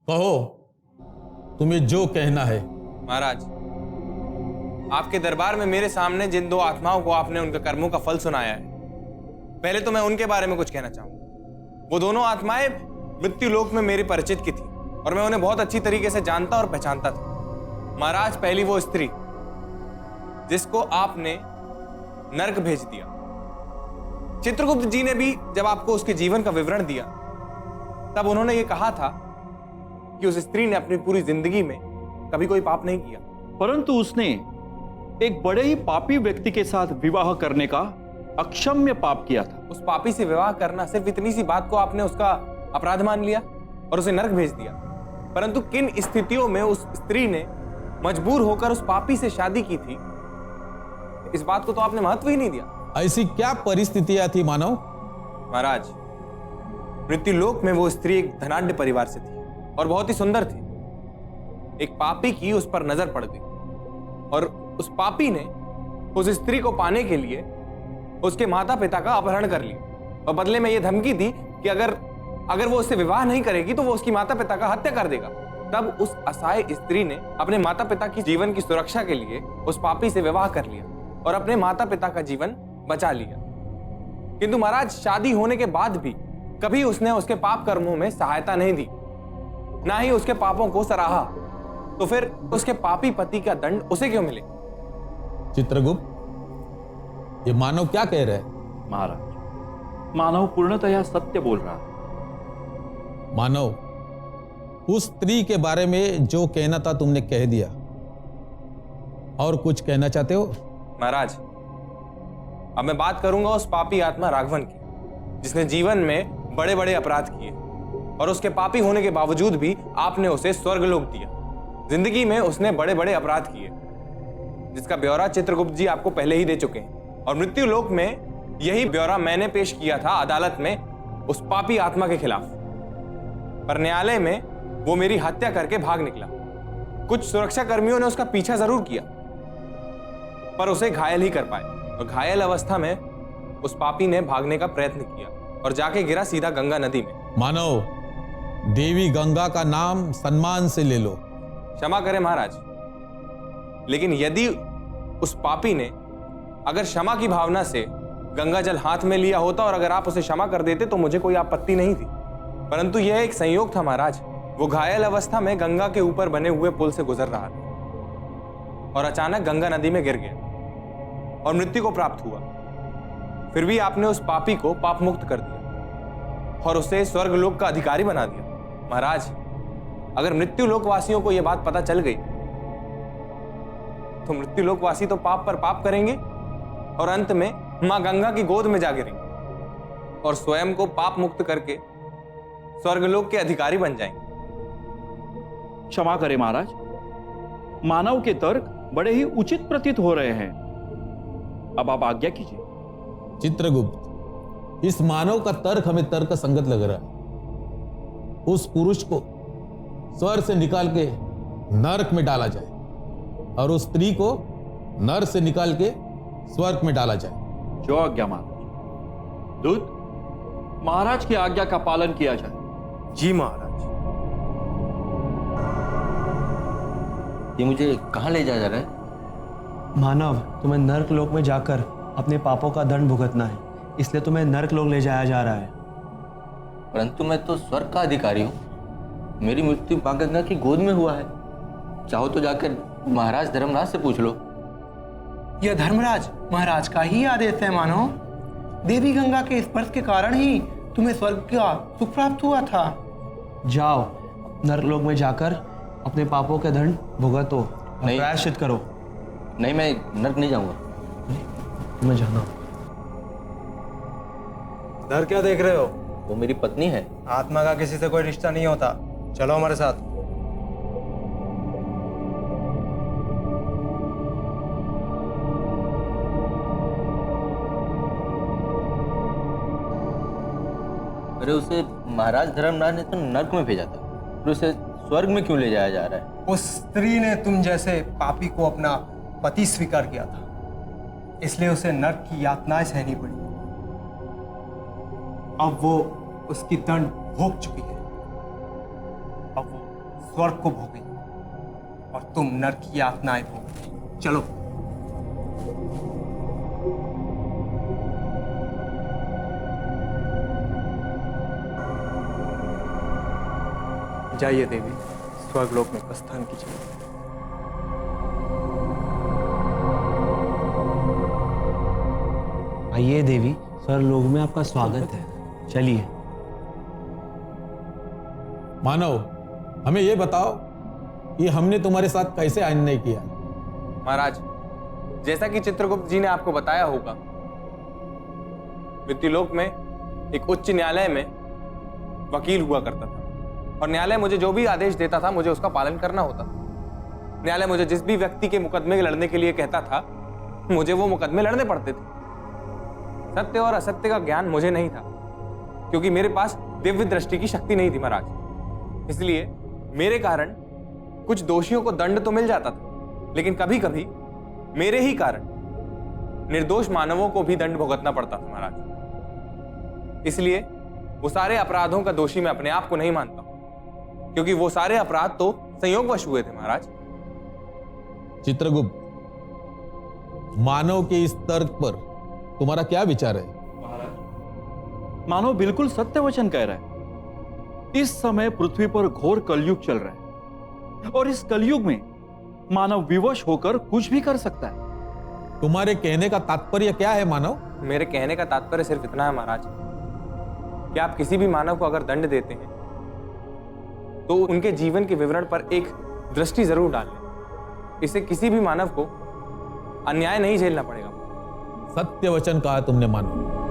कहो, तुम्हें जो कहना है। महाराज, आपके दरबार में मेरे सामने जिन दो आत्माओं को आपने उनके कर्मों का फल सुनाया है, पहले तो मैं उनके बारे में कुछ कहना चाहूंगा। वो दोनों आत्माएं मृत्यु लोक में मेरी परिचित की थी और मैं उन्हें बहुत अच्छी तरीके से जानता और पहचानता था। महाराज, पहली वो स्त्री जिसको आपने नरक भेज दिया। चित्रगुप्त जी ने भी जब आपको उसके जीवन का विवरण दिया तब उन्होंने ये कहा था कि उस स्त्री ने अपनी पूरी जिंदगी में कभी कोई पाप नहीं किया, परंतु उसने एक बड़े ही पापी व्यक्ति के साथ विवाह करने का अक्षम्य पाप किया था। उस पापी से विवाह करना, सिर्फ इतनी सी बात को आपने उसका अपराध मान लिया और उसे नरक भेज दिया। परंतु किन स्थितियों में उस स्त्री ने मजबूर होकर उस पापी से शादी की थी, इस बात को तो आपने महत्व ही नहीं दिया। ऐसी क्या परिस्थितियां थी मानव? महाराज, मृत्युलोक में वो स्त्री एक धनाढ्य परिवार से थी और बहुत ही सुंदर थी। एक पापी की उस पर नजर पड़ गई और उस पापी ने उस स्त्री को पाने के लिए उसके माता पिता का अपहरण कर लिया और बदले में यह धमकी दी कि अगर वो उससे विवाह नहीं करेगी तो वो उसकी माता पिता का हत्या कर देगा। तब उस असहाय स्त्री ने अपने माता पिता की जीवन की सुरक्षा के लिए उस पापी से विवाह कर लिया और अपने माता पिता का जीवन बचा लिया। किंतु महाराज, शादी होने के बाद भी कभी उसने उसके पाप कर्मों में सहायता नहीं दी, ना ही उसके पापों को सराहा। तो फिर उसके पापी पति का दंड उसे क्यों मिले? चित्रगुप्त, ये मानव क्या कह रहा है? महाराज, मानव पूर्णतया सत्य बोल रहा है। मानव, उस स्त्री के बारे में जो कहना था तुमने कह दिया, और कुछ कहना चाहते हो? महाराज, अब मैं बात करूंगा उस पापी आत्मा राघवन की, जिसने जीवन में बड़े बड़े अपराध किए और उसके पापी होने के बावजूद भी आपने उसे स्वर्गलोक दिया। जिंदगी में उसने बड़े बड़े अपराध किए जिसका ब्यौरा चित्रगुप्त जी आपको पहले ही दे चुके हैं और मृत्यु लोक में यही ब्यौरा मैंने पेश किया था अदालत में उस पापी आत्मा के खिलाफ। पर न्यायालय में वो मेरी हत्या करके भाग निकला। कुछ सुरक्षा कर्मियों ने उसका पीछा जरूर किया पर उसे घायल ही कर पाए और घायल अवस्था में उस पापी ने भागने का प्रयत्न किया और जाके गिरा सीधा गंगा नदी में। मानव, देवी गंगा का नाम सम्मान से ले लो। क्षमा करें महाराज, लेकिन यदि उस पापी ने अगर क्षमा की भावना से गंगा जल हाथ में लिया होता और अगर आप उसे क्षमा कर देते तो मुझे कोई आपत्ति नहीं थी। परंतु यह एक संयोग था महाराज। वो घायल अवस्था में गंगा के ऊपर बने हुए पुल से गुजर रहा था और अचानक गंगा नदी में गिर गया और मृत्यु को प्राप्त हुआ। फिर भी आपने उस पापी को पाप मुक्त कर दिया और उसे स्वर्गलोक का अधिकारी बना दिया। महाराज, अगर मृत्यु लोकवासियों को यह बात पता चल गई तो मृत्यु लोकवासी तो पाप पर पाप करेंगे और अंत में मां गंगा की गोद में जा गिरेंगे और स्वयं को पाप मुक्त करके स्वर्गलोक के अधिकारी बन जाएंगे। क्षमा करें महाराज, मानव के तर्क बड़े ही उचित प्रतीत हो रहे हैं। अब आप आज्ञा कीजिए। चित्रगुप्त, इस मानव का तर्क हमें तर्क संगत लग रहा है। उस पुरुष को स्वर्ग से निकाल के नरक में डाला जाए और उस स्त्री को नर से निकाल के स्वर्ग में डाला जाए। जो आज्ञा महाराज। दूत, महाराज की आज्ञा का पालन किया जाए। जी महाराज। ये मुझे कहाँ ले जा रहा है? मानव, तुम्हें नर्क लोक में जाकर अपने पापों का दंड भुगतना है, इसलिए तुम्हें नर्क लोक ले जाया जा रहा है। परंतु मैं तो स्वर्ग का अधिकारी हूँ। मेरी मृत्यु मां गंगा की गोद में हुआ है। चाहो तो जाकर महाराज धर्मराज से पूछ लो। यह धर्मराज महाराज का ही आदेश है मानो। देवी गंगा के स्पर्श के कारण ही तुम्हें स्वर्ग का सुख प्राप्त हुआ था। जाओ, नर्क लोक में जाकर अपने पापों के दंड भुगतो और नहीं। प्रायश्चित करो। नहीं, मैं नर्क नहीं जाऊंगा। तुम्हें जाना। डर क्या देख रहे हो? वो मेरी पत्नी है। आत्मा का किसी से कोई रिश्ता नहीं होता। चलो हमारे साथ। अरे उसे महाराज धर्मराज ने तो नर्क में भेजा था, फिर उसे स्वर्ग में क्यों ले जाया जा रहा है? उस स्त्री ने तुम जैसे पापी को अपना पति स्वीकार किया था, इसलिए उसे नर्क की यातनाएं सहनी पड़ी। अब वो उसकी दंड भोग चुकी है। अब वो स्वर्ग को भोगेंगे और तुम नरक की यातनाएं भोगोगे। चलो। जाइए देवी, स्वर्गलोक में प्रस्थान कीजिए। आइए देवी, स्वर्गलोक में आपका स्वागत है। चलिए। मानव, हमें ये बताओ कि हमने तुम्हारे साथ कैसे अन्याय किया। महाराज, जैसा कि चित्रगुप्त जी ने आपको बताया होगा, मृत्युलोक में एक उच्च न्यायालय में वकील हुआ करता था और न्यायालय मुझे जो भी आदेश देता था मुझे उसका पालन करना होता था। न्यायालय मुझे जिस भी व्यक्ति के मुकदमे लड़ने के लिए कहता था, मुझे वो मुकदमे लड़ने पड़ते थे। सत्य और असत्य का ज्ञान मुझे नहीं था, क्योंकि मेरे पास दिव्य दृष्टि की शक्ति नहीं थी महाराज। इसलिए मेरे कारण कुछ दोषियों को दंड तो मिल जाता था, लेकिन कभी कभी मेरे ही कारण निर्दोष मानवों को भी दंड भुगतना पड़ता था महाराज। इसलिए वो सारे अपराधों का दोषी मैं अपने आप को नहीं मानता, क्योंकि वो सारे अपराध तो संयोगवश हुए थे महाराज। चित्रगुप्त, मानव के इस तर्क पर तुम्हारा क्या विचार है? मानव बिल्कुल सत्य वचन कह रहा है। इस समय पृथ्वी पर घोर कलयुग चल रहा है और इस कलयुग में मानव विवश होकर कुछ भी कर सकता है। तुम्हारे कहने का तात्पर्य क्या है मानव? मेरे कहने का तात्पर्य सिर्फ इतना है महाराज कि आप किसी भी मानव को अगर दंड देते हैं तो उनके जीवन के विवरण पर एक दृष्टि जरूर डाल लें। इससे किसी भी मानव को अन्याय नहीं झेलना पड़ेगा। सत्य वचन कहा तुमने मानव।